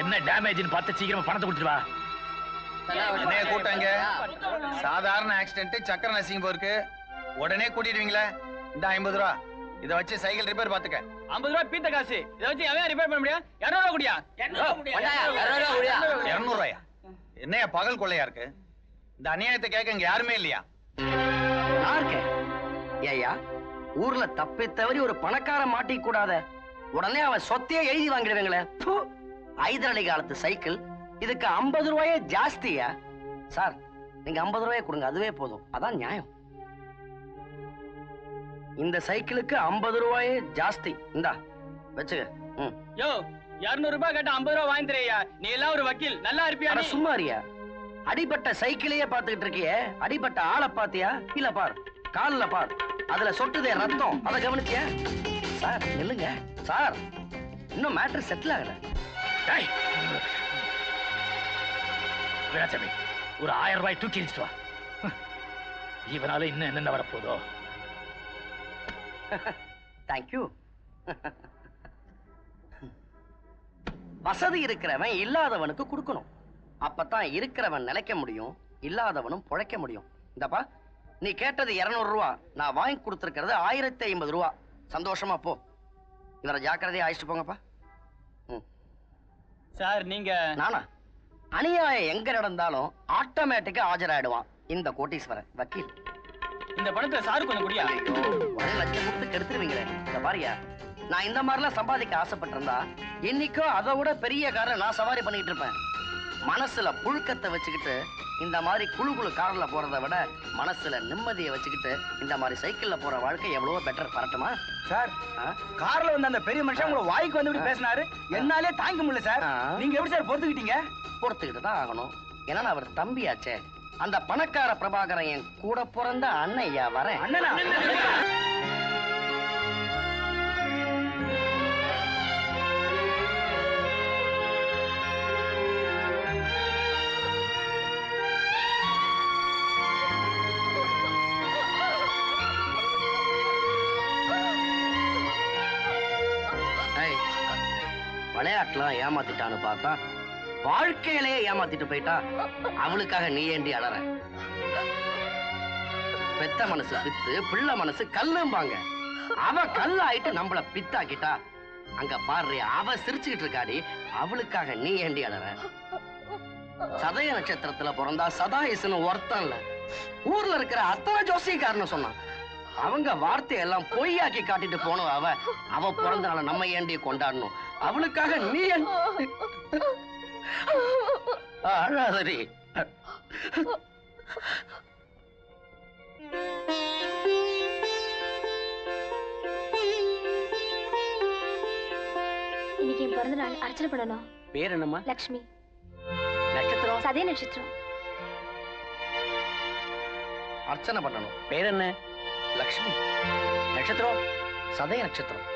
என்ன டேமேஜ் பார்த்து சீக்கிரமா பணத்தை கொடுத்துட்டு வா. என்னைய கூட்டாங்க சாதாரண ஆக்சிடென்ட் சக்கர நசிங்க போருக்கு உடனே கூட்டிடுவீங்களா? இந்த 50 ரூபா இதை வச்சு சைக்கிள் ரிப்பேர் பாத்துக்க. 50 ரூபா பீத்த காசு இதை வச்சு அவன் ரிப்பேர் பண்ண முடியும். 200 ரூபா குடியா? 200 ரூபாயா? என்னையா பகல் கொள்ளையா இருக்கு? இந்த அநியாயத்தை கேட்க இங்க யாருமே இல்லையா? ஏயா ஊர்ல தப்பி தவறி ஒரு பணக்கார மாட்டிக்க கூடாத, உடனே அவன் சொத்தையே எழுதி வாங்கிடுவாங்களே. ஐதரளி காலத்து சைக்கிள், இதுக்கு 50 ரூபாயே ஜாஸ்தியா? சார் நீங்க 50 ரூபாயை கொடுங்க, அதுவே போதும். அதான் நியாயம். இந்த சைக்கிளுக்கு 50 ரூபாயே ஜாஸ்தி. இந்தா வச்சுக்க. யோ 200 ரூபாய் கேட்ட 50 ரூபாய் வாங்கி தரையா? நீ எல்லாம் ஒரு வக்கீல், நல்லா இருப்பியா? சும்மாரியா? அடிபட்ட சைக்கிளையே பாத்துக்கிட்டு இருக்கியே, அடிபட்ட ஆளை பாத்தியா? இல்ல பார், கால்ல பார், அதுல சொட்டுதே ரத்தம், அதை கவனிச்சியா? சார் நில்லுங்க சார், இன்னும் மேட்டர் செட்டில் ஆகல. வீராசாமி ஒரு 1000 ரூபாய் தூக்கி வச்சுட்டு வா. இவனால இன்னும் என்னென்ன வரப்போதோ. தேங்க்யூ. வசதி இருக்கிறவன் இல்லாதவனுக்கு கொடுக்கணும், அப்பதான் இருக்கிறவன் நிலைக்க முடியும், இல்லாதவனும் பொழைக்க முடியும். இந்தப்பா நீ கேட்டது 200 ரூபா, நான் வாங்கி கொடுத்திருக்கிறது 1050 ரூபா. சந்தோஷமா போ. இவரை ஜாக்கிரதையா அழைச்சிட்டு போங்கப்பா. சார் நீங்க நானா? அநியாயம் எங்க நடந்தாலும் ஆட்டோமேட்டிக்கா ஆஜராயிடுவான் இந்த கோட்டீஸ்வரன் வக்கீல். இந்த பணத்தை சாரு கொஞ்சம் குடியா? 1 லட்சம் கொடுத்து கெடுத்துருவீங்களே. இந்த பாரியா, நான் இந்த மாதிரிலாம் சம்பாதிக்க ஆசைப்பட்டிருந்தா இன்னைக்கோ அதை விட பெரிய காரை நான் சவாரி பண்ணிட்டு இருப்பேன். மனசுல புழுக்கத்தை வச்சுக்கிட்டு இந்த மாதிரி குழு கார்ல போறதை விட மனசுல நிம்மதியை வச்சுக்கிட்டு இந்த மாதிரி சைக்கிள்ல போற வாழ்க்கை எவ்வளவோ பெட்டர். பரட்டுமா சார்? கார்ல வந்து அந்த பெரிய மனுஷன் உங்களை வாய்க்கு வந்து இப்படி பேசினாரு, என்னாலே தாங்க முடியல சார். நீங்க எப்படி சார் பொறுத்துக்கிட்டீங்க? பொறுத்துக்கிட்டு தான் ஆகணும், ஏன்னா அவர் தம்பியாச்சே. அந்த பணக்கார பிரபாகரன் என் கூட பிறந்த அண்ணையா. வரேன். அண்ணனா? விளையாட்டுலாம் ஏமாத்திட்டான்னு பார்த்தா வாழ்க்கையிலேயே ஏமாத்திட்டு போயிட்டா. அவளுக்காக நீ ஏண்டி அலற? பெத்த மனசு பித்து, பிள்ளை மனசு கல்லும்பாங்க. அவ கல்லாயிட்டு நம்மள பித்தாக்கிட்டா. அங்க பாரு, அவ சிரிச்சுக்கிட்டு இருக்காடி, அவளுக்காக நீ ஏண்டி அலற? சதய நட்சத்திரத்துல பிறந்தா சதாயுசுன்னு ஒருத்தம் இல்ல. ஊர்ல இருக்கிற அத்தனை ஜோசியக்காரன்னு சொன்னான். அவங்க வார்த்தையெல்லாம் பொய்யாக்கி காட்டிட்டு போனோம். அவ பிறந்தனால நம்ம ஏண்டி கொண்டாடணும்? அவளுக்காக நீ அழாதடி. இன்னைக்கு என் பிறந்த நாள், அர்ச்சனை பண்ணணும். பேர் என்னம்மா? லக்ஷ்மி. நட்சத்திரம்? சதய நட்சத்திரம். அர்ச்சனை பண்ணணும். பேர் என்ன? லக்ஷ்மி. நட்சத்திரம்? சதய நட்சத்திரம்.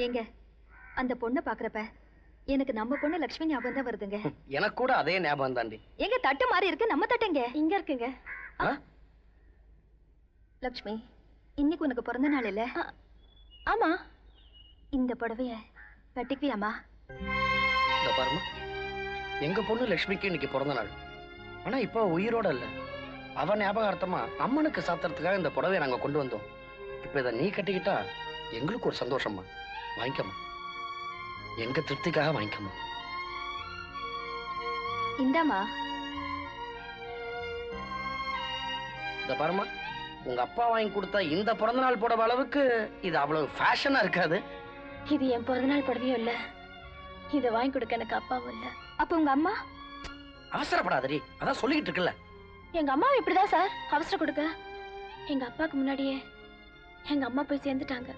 ஏங்க அந்த பொண்ணை பாக்குறப்ப எனக்கு நம்ம பொண்ணு லட்சுமி ஞாபகம் தான் வருதுங்க. எனக்கு கூட அதே ஞாபகம் தாண்டி. எங்க தட்டு மாறி இருக்கு, நம்ம தட்டுங்க இங்க இருக்குங்க. லட்சுமி, இன்னைக்கு உனக்கு பிறந்த நாள் இல்ல? ஆமா. இந்த புடவைய கட்டிக்குவியாமா? இந்த பாருமா, எங்க பொண்ணு லட்சுமிக்கு இன்னைக்கு பிறந்த நாள். ஆனா இப்ப உயிரோட இல்ல. அவ ஞாபகார்த்தமா அம்மனுக்கு சாத்திரத்துக்காக இந்த புடவையை நாங்க கொண்டு வந்தோம். இப்ப இதை நீ கட்டிக்கிட்டா எங்களுக்கு ஒரு சந்தோஷமா. வாங்கிக்கமா, எங்க திருப்திக்காக வாங்கிக்கமா. இந்தாமா. இந்த பாருமா, உங்க அப்பா வாங்கி கொடுத்தா இந்த பிறந்த நாள் புடவை அளவுக்கு இது அவ்வளவு ஃபேஷனா இருக்காது. இது என் பிறந்த நாள் புடவையும் இல்ல, இத வாங்கி கொடுக்க எனக்கு அப்பாவும் இல்ல. அப்ப உங்க அம்மா? அவசரப்படாதடி, அதான் சொல்லிக்கிட்டு இருக்குல்ல. எங்க அம்மாவை இப்படிதான் சார் அவசரம் கொடுக்க. எங்க அப்பாக்கு முன்னாடியே எங்க அம்மா போய் சேர்ந்துட்டாங்க.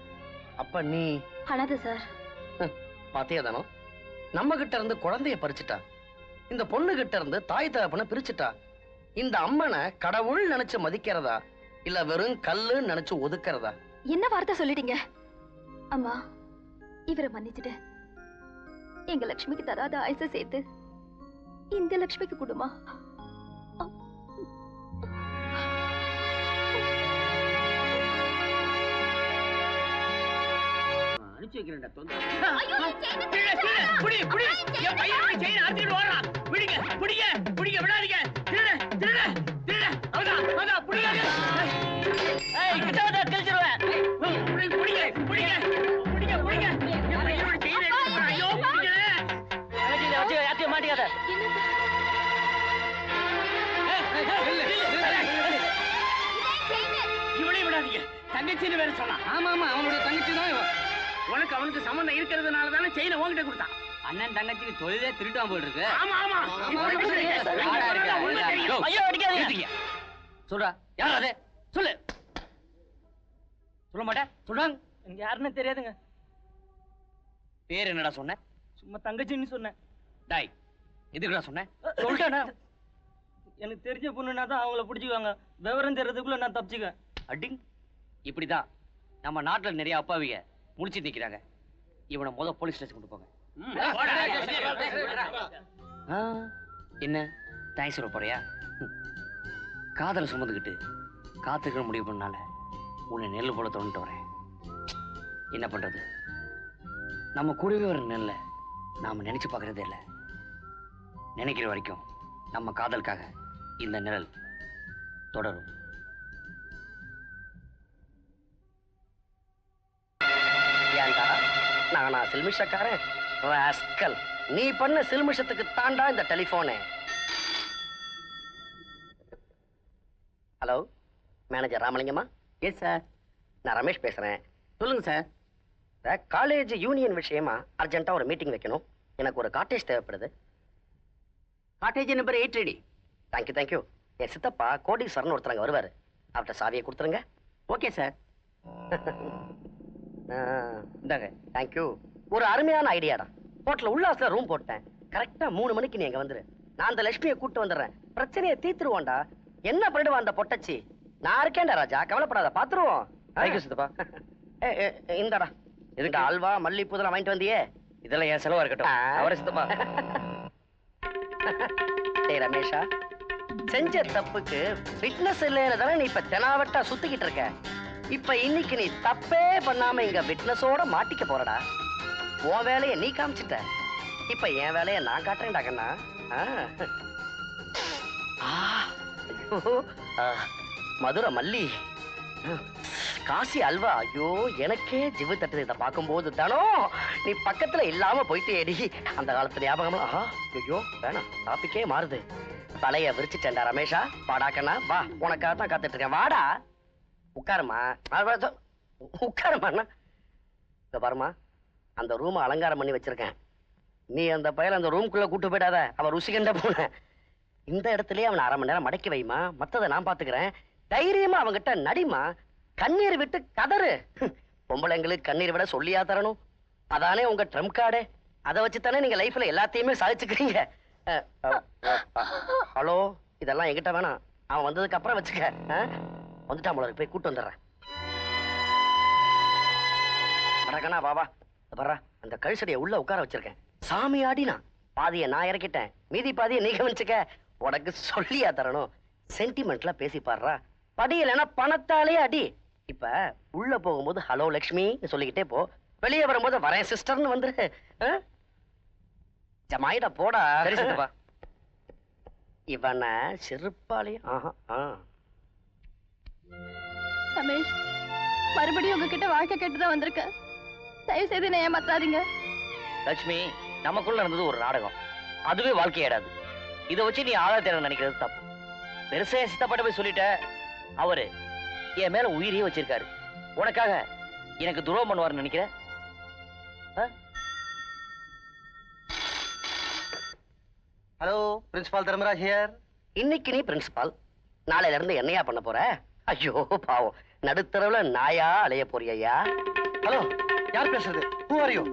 அப்ப நீ அனாதை சார். பாத்தியா தானோ, நம்ம கிட்ட இருந்து குழந்தைய பறிச்சுட்டா, இந்த பொண்ணு கிட்ட இருந்து தாய் தகப்பனை பிரிச்சுட்டா. இந்த அம்மனை கடவுள் நினைச்சு மதிக்கிறதா இல்ல வெறும் கல்லுன்னு நினைச்சு ஒதுக்கிறதா? என்ன வார்த்தை சொல்லிட்டீங்க? அம்மா, இவரை மன்னிச்சுட்டு எங்க லட்சுமிக்கு தராத ஆயுச சேர்த்து இந்த லட்சுமிக்கு கொடுமா. அனுப்பிச்சு வைக்கிறேன். புடி புடி, என் பையனுக்கு செயின் அறுத்துட்டு ஓடுறான். பிடிங்க பிடிங்க பிடிங்க, விடாதீங்க. திருட திருட திருட, அவதான் அவதான், பிடிங்க. ஏய், கிட்ட வந்தா கிழிச்சிருவேன். பிடிங்க பிடிங்க பிடிங்க பிடிங்க, என் பையனோட செயின் எடுத்து போறான். ஐயோ, பிடிக்கல. அலட்சியத்தை வச்சு யாத்தையும் மாட்டிக்காத. இவளையும் விடாதீங்க. தங்கச்சின்னு வேற சொன்னான். ஆமா ஆமா, அவனுடைய தங்கச்சி தான் இவன். உனக்கு அவனுக்கு சம்பந்தம் இருக்கிறதுனால தானே செயினை உன்கிட்ட கொடுத்தான். அண்ணன் தங்கச்சிக்கு தொழிலே திருட்டான் போல் இருக்கு. ஆமா ஆமா, ஐயோ அடிக்காதீங்க. சொல்றா, யார் அது? சொல்லு. சொல்ல மாட்டேன். சொல்றாங்க. எனக்கு யாருன்னு தெரியாதுங்க. பேர் என்னடா சொன்ன? சும்மா தங்கச்சின்னு சொன்னேன். டாய், எதுக்குடா சொன்னேன்? சொல்லிட்டேனா? எனக்கு தெரிஞ்ச பொண்ணுனா தான் அவங்கள பிடிச்சிக்குவாங்க. விவரம் தெரிறதுக்குள்ள நான் தப்பிச்சுக்குவேன். அடிங். இப்படிதான் நம்ம நாட்டுல நிறைய அப்பாவிங்க முடிச்சிட்டு நிக்கிறாங்க. இவனை போலீஸ் ஸ்டேஷன் கொண்டு போங்க. என்ன தேங்க்ஸ் சொல்ல போறியா? காதலை சுமந்துக்கிட்டு காத்துக்கிற முடிவு பண்ணால உன்னை நெல் போல தோண்டிட்டு வரேன். என்ன பண்றது, நம்ம கூடவே ஒரு நெல்ல நாம நினைச்சு பார்க்கறதே இல்லை. நினைக்கிற வரைக்கும் நம்ம காதலுக்காக இந்த நிழல் தொடரும். ஏண்டா நானா சில்மிஷக்காரன்? ராஸ்கல், நீ பண்ண சில்மிஷத்துக்கு தாண்டா இந்த டெலிபோனு. ஹலோ, மேனேஜர் ராமலிங்கம்மா? எஸ் சார், நான் ரமேஷ் பேசுறேன். சொல்லுங்க சார். காலேஜ் யூனியன் விஷயமா அர்ஜென்ட்டா ஒரு மீட்டிங் வைக்கணும். எனக்கு ஒரு காட்டேஜ் தேவைப்படுது. Cottage number 8 ready. Thank you thank you. என் சித்தப்பா கோடீஸ்வரன் ஒருத்தரங்க வருவாரு. அவர்கிட்ட சாவியை கொடுத்துருங்க. Okay sir. இந்தாங்க. தேங்க்யூ. ஒரு அருமையான ஐடியாடா. ஹோட்டல் உல்லாசல ரூம் போட்டேன். கரெக்டா 3 மணிக்கு நீ எங்க வந்துரு. நான் அந்த லட்சுமியை கூட்டு வந்துடுறேன். பிரச்சனையை தீர்த்துருவோம்டா. என்ன பண்ணிடுவா அந்த பொட்டச்சி? நான் இருக்கேன்டா ராஜா, கவலைப்படாத, பாத்துருவோம். தேங்க்யூ சித்தப்பா. இந்தாடா, இதுக்கு அல்வா மல்லிப்பூ இதெல்லாம் வாங்கிட்டு வந்தியே, இதெல்லாம் என் செலவா இருக்கட்டும். அவரை சித்தப்பா. டேய் ரமேஷா, செஞ்ச தப்புக்கு விட்னஸ் இல்லைன்னு தானே நீ இப்ப தெனாவட்டா சுத்திக்கிட்டு இருக்க. இப்ப இன்னைக்கு நீ தப்பே பண்ணாம இங்க விட்னஸோட மாட்டிக்க போறடா. உன் வேலைய நீ காமிச்சிட்ட, இப்ப என் வேலைய நான் காட்டுறேன்டா கண்ணா. மதுரை மல்லி, காசி அல்வா, ஐயோ எனக்கே ஜிவு தட்டுது இதை பார்க்கும்போது. தானோ நீ பக்கத்துல இல்லாம போயிட்டேடி. அந்த காலத்து ஞாபகமா? ஐயோ வேணாம், டாபிக்கே மாறுது. தலைய விரிச்சுட்டேன்டா ரமேஷா. வாடா கண்ணா, வா, உனக்காக தான் காத்துட்டு இருக்கேன். வாடா, உட்காருமா. உட்காருமா. இத பாருமா, அந்த ரூம் அலங்காரம் பண்ணி வச்சிருக்கேன். நீ அந்த பையன் அந்த ரூம்குள்ள கூட்டு போயிடாத, அவன் ருசிகண்ட போன. இந்த இடத்துலயே அவனை 1/2 மணி நேரம் மடக்கி வைமா, மத்ததை நான் பாத்துக்கிறேன். தைரியமா அவங்கிட்ட நடிமா, கண்ணீர் விட்டு கதறு. பொம்பளைங்களுக்கு கண்ணீர் விட சொல்லியா தரணும்? அதானே உங்க ட்ரம்ப் கார்டு. அதை வச்சுத்தானே நீங்க லைஃப்ல எல்லாத்தையுமே சாதிச்சுக்கிறீங்க. ஹலோ, இதெல்லாம் என்கிட்ட வேணாம். அவன் வந்ததுக்கு அப்புறம் வச்சுக்க. வந்துட்டான் போல, போய் கூட்டு வந்துடுறேன். வடக்கண்ணா பாபா, வர்றா. அந்த கழிச்சடியை உள்ள உட்கார வச்சிருக்கேன். சாமி ஆடினா பாதியை நான் இறக்கிட்டேன், மீதி பாதியை நீ கவனிச்சுக்க. உனக்கு சொல்லியா தரணும்? சென்டிமெண்ட்ல பேசி பாடுறா. படியலைன்னா பணத்தாலே அடி. இப்ப உள்ள போகும்போது ஹலோ லக்ஷ்மி சொல்லிக்கிட்டே போ. வெளியே வரும்போது வரேன் சிஸ்டர்னு வந்துரு. ஜமாயிடா போடா. இவன செருப்பாலையும். ரமேஷ், மறுபடியும் உங்ககிட்ட வாழ்க்கை கேட்டுதான் வந்திருக்கேன். தயவு செய்து என்ன ஏமாத்தாதீங்க. லட்சுமி, நமக்குள்ள இருந்தது ஒரு நாடகம், அதுவே வாழ்க்கையாடாது. இதை வச்சு நீ ஆளா தேட நினைக்கிறது தப்பு. பெருசா சித்தப்பட்ட போய் சொல்லிட்ட. அவரு என் மேல உயிரையே வச்சிருக்காரு. உனக்காக எனக்கு துரோகம் பண்ணுவார்னு நினைக்கிறேன். Hello, principal Dharmaraj here. இன்னைக்கு நீ பிரின்சிபால், நாளையில இருந்து என்னையா பண்ண போற? ஐயோ பாவம், நடுத்தரவுல நாயா அலைய போறியா? ஹலோ, யார் பேசுறது? Who are you?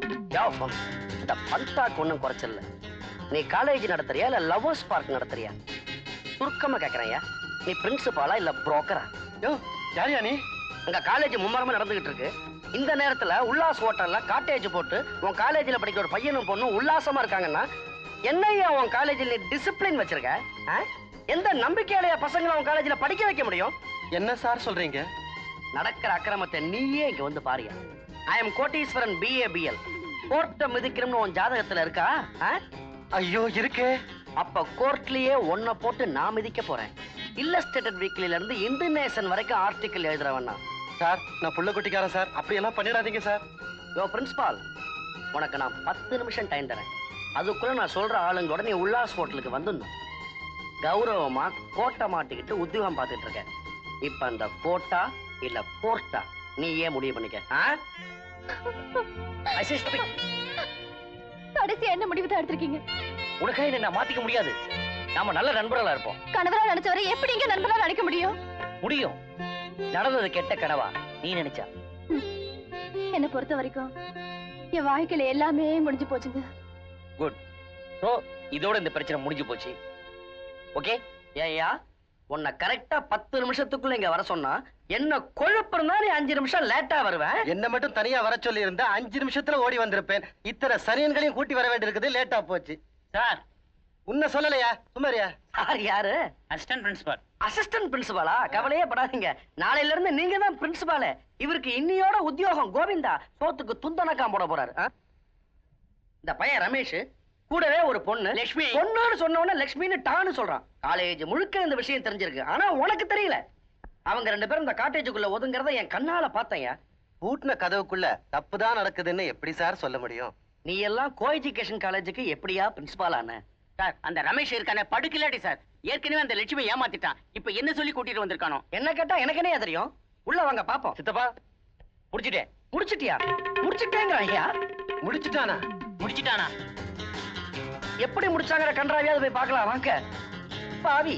இந்த பந்தாக்கு ஒண்ணும் குறைச்சல. நீ காலேஜ் நடத்துறியா இல்ல லவ்வர்ஸ் பார்க் நடத்துறியா? சுருக்கமா கேக்குறேன்யா, நீ பிரின்சிபாலா இல்ல புரோக்கரா? யோ, யாரியா நீ? உங்க காலேஜ் மும்மரமா நடந்துகிட்டு இருக்கு. இந்த நேரத்துல உல்லாஸ் ஹோட்டல்ல காட்டேஜ் போட்டு உன் காலேஜ்ல படிக்கிற ஒரு பையனும் பொண்ணும் உல்லாசமா இருக்காங்கன்னா என்னையா உன் காலேஜில் நீ டிசிப்ளின் வச்சிருக்க? எந்த நம்பிக்கையாலையா பசங்களை உன் காலேஜ்ல படிக்க வைக்க முடியும்? என்ன சார் சொல்றீங்க? நடக்கிற அக்கிரமத்தை நீயே இங்க வந்து பாரியா. I am Koteeswaran BABL. கோர்ட்ட மிதிக்கணும்னு உன் ஜாதகத்துல இருக்கா? ஐயோ இருக்கே. அப்ப கோர்ட்லயே ஒன்ன போட்டு நான் மிதிக்க போறேன். இல்லஸ்ட்ரேட்டட் வீக்லில இருந்து இந்தியன் வரைக்கும் ஆர்டிக்கல் எழுதுறவன்னா. சார், நான் புள்ள குட்டிக்காரன் சார், அப்படி எல்லாம் பண்ணிடாதீங்க சார். யோ பிரின்சிபால், உனக்கு நான் 10 நிமிஷம் டைம் தரேன். அதுக்குள்ள நான் சொல்ற ஆளுங்களோட நீ உல்லாஸ் ஹோட்டலுக்கு வந்துடணும். கௌரவமா கோட்டை மாட்டிக்கிட்டு உத்தியோகம் பார்த்துட்டு இருக்க. இப்ப அந்த கோட்டா இல்ல போர்ட்டா நீ ஏன் முடிவு பண்ணிக்க? கடைசி என்ன முடிவு தான் எடுத்திருக்கீங்க? உனக்காக என்ன மாத்திக்க முடியாது. நாம நல்ல நண்பர்களா இருப்போம். கணவரா நினைச்சவரை எப்படிங்க நண்பரா நினைக்க முடியும்? முடியும். நடந்தது கெட்ட கனவா நீ நினைச்சா? என்ன பொறுத்த வரைக்கும் என் வாழ்க்கையில எல்லாமே முடிஞ்சு போச்சுங்க. குட். சோ இதோட இந்த பிரச்சனை முடிஞ்சு போச்சு. ஓகே? ஏயா உன்னை கரெக்டா 10 நிமிஷத்துக்குள்ள இங்க வர சொன்னா என்ன கொழுப்புறதா நீ 5 நிமிஷம் லேட்டா வருவேன். என்ன மட்டும் தனியா வர சொல்லி இருந்தா 5 நிமிஷத்துல ஓடி வந்திருப்பேன். இத்தனை சரியன்களையும் கூட்டி வர வேண்டியிருக்குது, லேட்டா போச்சு. சார், உன்ன சொல்லலையா? சுமாரியா? சார் யாரு? Assistant principal. அசிஸ்டன்ட் பிரின்சிபாலா? கவலையே படாதீங்க, நாளையில இருந்து நீங்க தான் பிரின்சிபால். இவருக்கு இன்னியோட உத்தியோகம். கோவிந்தா சோத்துக்கு துந்தனக்காம் போட போறாரு. இந்த பையன் ரமேஷ் கூடவே ஒரு பொண்ணு லட்சுமி. பொண்ணுன்னு சொன்ன உடனே லட்சுமின்னு டான்னு சொல்றான். காலேஜ் முழுக்க இந்த விஷயம் தெரிஞ்சிருக்கு, ஆனா உனக்கு தெரியல. அவங்க 2 பேரும் இந்த காட்டேஜுக்குள்ள ஒதுங்கறத என் கண்ணால பார்த்தேன். பூட்டின கதவுக்குள்ள தப்புதான் நடக்குதுன்னு எப்படி சார் சொல்ல முடியும்? நீ எல்லாம் கோ எஜுகேஷன் காலேஜுக்கு எப்படியா பிரின்சிபால் ஆன? சார், அந்த ரமேஷ் இருக்கானே படுக்கலாட்டி சார், ஏற்கனவே அந்த லட்சுமி ஏமாத்திட்டான். இப்ப என்ன சொல்லி கூட்டிட்டு வந்திருக்கானோ? என்ன கேட்டா எனக்கு என்ன தெரியும்? உள்ள வாங்க பாப்போம். சித்தப்பா, முடிச்சிட்டேன். முடிச்சிட்டியா? முடிச்சிட்டேங்கிற ஐயா. முடிச்சுட்டானா? முடிச்சிட்டானா? எப்படி முடிச்சாங்கிற கன்றாவியாவது போய் பார்க்கலாம் வாங்க. பாவி.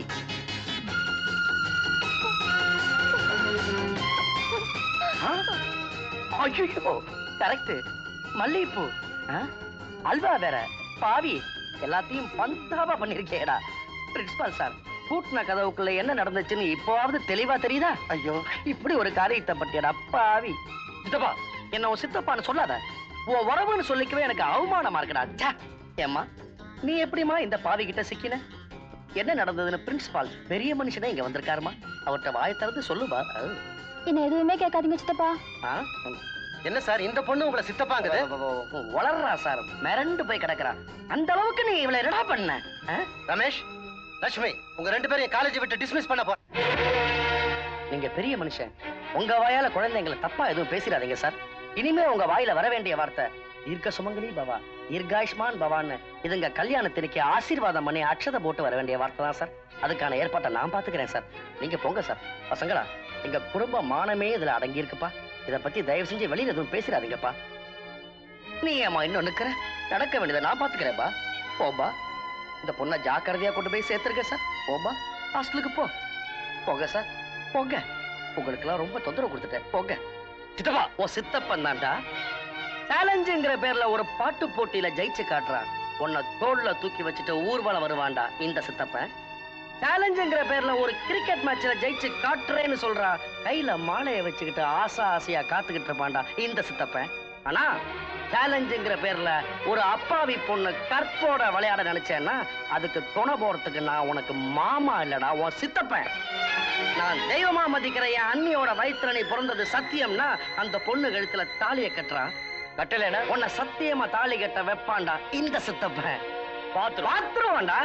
ஐயோ, கரெக்ட். மல்லிகைப்பூ, அல்வா வேற. பாவி, எல்லாத்தையும் பந்தாவா பண்ணிருக்கேடா. பிரின்சிபால் சார், பூட்டின கதவுக்குள்ள என்ன நடந்துச்சுன்னு இப்போவாவது தெளிவா தெரியுதா? ஐயோ, இப்படி ஒரு காரியத்தை பட்டியடா பாவி. சித்தப்பா, என்ன உன் சித்தப்பான்னு சொல்லாத. உன் உறவுன்னு சொல்லிக்கவே எனக்கு அவமானமா இருக்குடா. ஏம்மா, நீ எப்படிமா இந்த பாவி கிட்ட சிக்கின? என்ன நடந்ததுன்னு பிரின்சிபால் பெரிய மனுஷனே இங்க வந்திருக்காருமா. அவர்கிட்ட வாயை திறந்து சொல்லுவா. என்ன எதுவுமே கேட்காதீங்க சித்தப்பா. என்ன சார் இந்த பொண்ணு உங்களை சித்தப்பாங்குது? வளர்றா சார், மிரண்டு போய் கிடக்குறா. அந்த அளவுக்கு நீ இவளை என்னடா பண்ண? ரமேஷ், லட்சுமி, உங்க 2 பேரையும் காலேஜ் விட்டு டிஸ்மிஸ் பண்ண போ. நீங்க பெரிய மனுஷன், உங்க வாயால குழந்தைங்களை தப்பா எதுவும் பேசிடாதீங்க சார். இனிமே உங்க வாயில வர வேண்டிய வார்த்தை தீர்க்க சுமங்கலி பவா, தீர்காயுஷ்மான் பவான்னு இதுங்க கல்யாணத்திற்கு ஆசீர்வாதம் பண்ணி அக்ஷதை போட்டு வர வேண்டிய வார்த்தை தான் சார். அதுக்கான ஏற்பாட்டை நான் பாத்துக்கிறேன் சார். நீங்க போங்க சார். பசங்களா, எங்க குடும்ப மானமே இதுல அடங்கி இருக்குப்பா. இத பத்தி தயவு செஞ்சு வெளியில எதுவும் பேசிடாதீங்கப்பா. நீ ஏமா இன்னும் நிக்கிற? நடக்க வேண்டியதை நான் பாத்துக்கிறேன்பா. போபா, இந்த பொண்ணை ஜாக்கிரதையா கொண்டு போய் சேர்த்துருக்க சார். போபா, ஹாஸ்டலுக்கு போ. போங்க சார், போங்க. உங்களுக்கு எல்லாம் ரொம்ப தொந்தரவு கொடுத்துட்டேன். போங்க. சித்தப்பா, ஓ சித்தப்பன் தான்டா. சேலஞ்சுங்கிற பேர்ல ஒரு பாட்டு போட்டியில ஜெயிச்சு காட்டுறான். உன்னை தோல்ல தூக்கி வச்சுட்டு ஊர்வலம் வருவான்டா இந்த சித்தப்பன். சேலஞ்சுங்கிற பேர்ல ஒரு கிரிக்கெட் மேட்ச்ல ஜெயிச்சு காட்டுறேன்னு சொல்றா. கையில மாலையை வச்சுக்கிட்டு ஆசையா காத்துக்கிட்டு இருப்பான்டா இந்த சித்தப்பன். ஆனா சேலஞ்சுங்கிற பேர்ல ஒரு அப்பாவி பொண்ணு கற்போட விளையாட நினைச்சேன்னா அதுக்கு துணை போறதுக்கு நான் உனக்கு மாமா இல்லடா, உன் சித்தப்பன். நான் தெய்வமா மதிக்கிற என் அண்ணியோட வயிற்றுல நீ பிறந்தது சத்தியம்னா அந்த பொண்ணு கழுத்துல தாலியை கட்டுறான். கட்டலைன்னா உன்னை சத்தியமா தாலி கட்ட வைப்பான்டா இந்த சித்தப்பன். பாத்துருவான்டா.